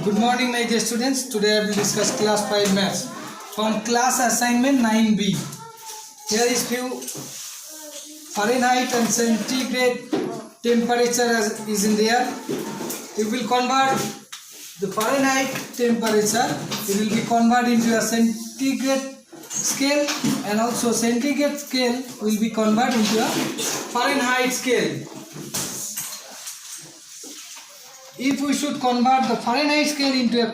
Good morning, my dear students. Today I will discuss class 5 maths from class assignment 9B. Here is few Fahrenheit and centigrade temperature is in there. We will convert the Fahrenheit temperature. It will be converted into a centigrade scale, and also centigrade scale will be converted into a Fahrenheit scale. If we should convert the Fahrenheit scale into a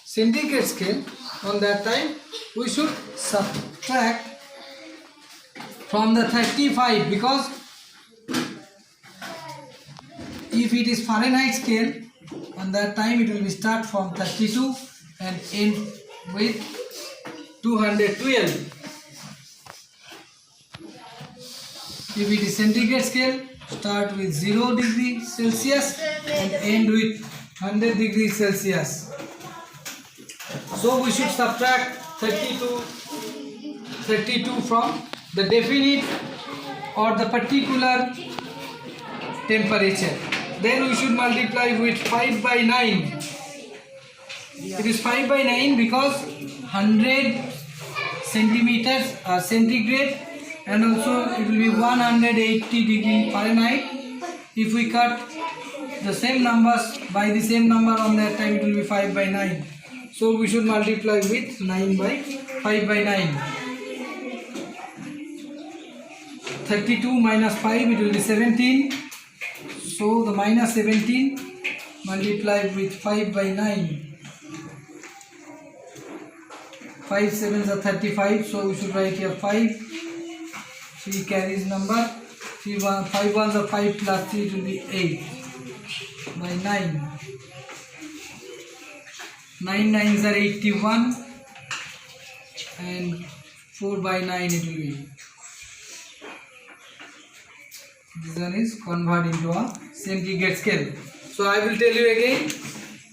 centigrade scale, on that time we should subtract from the 35, because if it is Fahrenheit scale, on that time it will be start from 32 and end with 212. If it is centigrade scale, start with 0 degree Celsius and end with 100 degrees Celsius. So we should subtract 32 from the definite or the particular temperature. Then we should multiply with 5 by 9. It is 5 by 9 because 100 centimeters are centigrade, and also it will be 180 degree Fahrenheit. If we cut the same numbers by the same number, on that time it will be 5 by 9. So we should multiply with 9 by 5 by 9. 32 minus 5, it will be 17. So the minus 17 multiplied with 5 by 9. 5 7s are 35. So we should write here 5. 3 carries number. 5 ones are 5 plus 3, it will be 8 by 9. 9 9s are 81, and 4 by 9 it will be. This one is converted into a centigrade scale. So I will tell you again,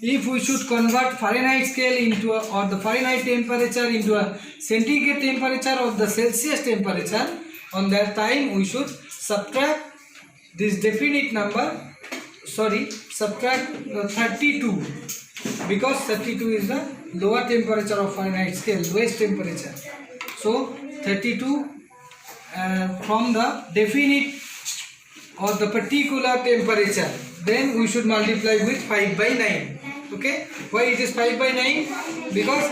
if we should convert Fahrenheit scale into a, or the Fahrenheit temperature into a centigrade temperature or the Celsius temperature, on that time we should subtract this definite number, subtract 32, because 32 is the lower temperature of Fahrenheit scale, lowest temperature. So 32 from the definite or the particular temperature, then we should multiply with 5 by 9. Okay, why it is 5 by 9? Because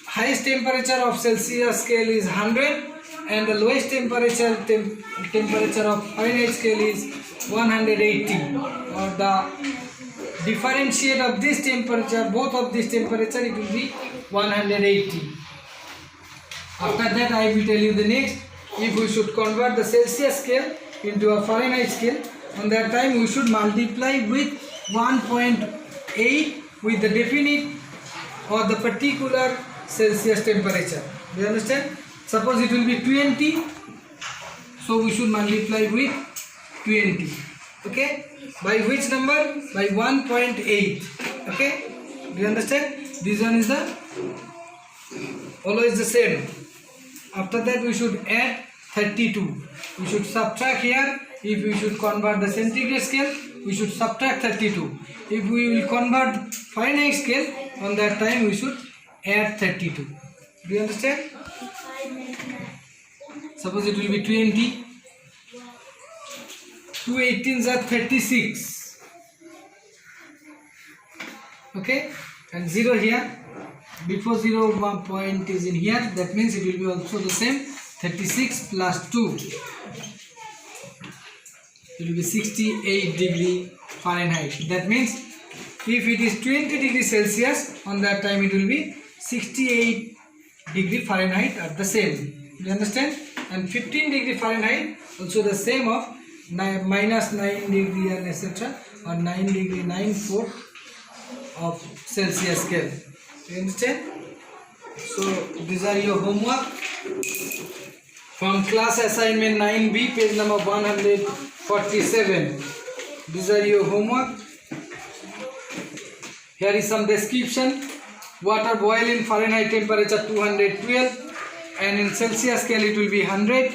highest temperature of Celsius scale is 100, and the lowest temperature of Fahrenheit scale is 180, or the differentiate of this temperature, both of this temperature, it will be 180. After that I will tell you the next. If we should convert the Celsius scale into a Fahrenheit scale, on that time we should multiply with 1.8 with the definite or the particular Celsius temperature. Do you understand? Suppose it will be 20, so we should multiply with 20. Okay, by which number? By 1.8. okay, do you understand? This one is the always the same. After that we should add 32. We should subtract here. If we should convert the centigrade scale, we should subtract 32. If we will convert Fahrenheit scale, on that time we should add 32. Do you understand? Suppose it will be 20. 2 18s are 36. Okay, and 0 here. Before 0, 1 point is in here. That means it will be also the same. 36 plus 2. It will be 68 degree Fahrenheit. That means if it is 20 degrees Celsius, on that time it will be 68 degree Fahrenheit at the same. You understand? And 15 degree Fahrenheit also the same of minus 9 degree and etc. or 9 degree 9/4 of Celsius scale. You understand? So these are your homework from class assignment 9B, page number 147. These are your homework. Here is some description. Water boil in Fahrenheit temperature 212, and in Celsius scale it will be 100,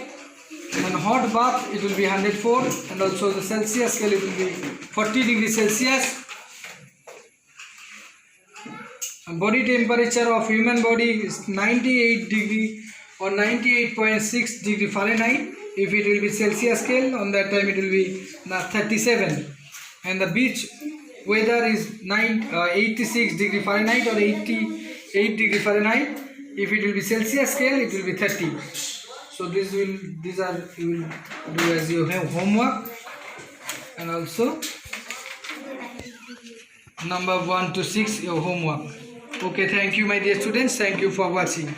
and hot bath it will be 104, and also the Celsius scale it will be 40 degrees Celsius. body temperature of human body is 98 degree or 98.6 degree Fahrenheit. If it will be Celsius scale, on that time it will be 37. And the beach weather is 86 degree Fahrenheit or 88 degree Fahrenheit. If it will be Celsius scale, it will be 30. So these are you will do as your homework, and also number 1 to 6 your homework. Okay, thank you my dear students, thank you for watching.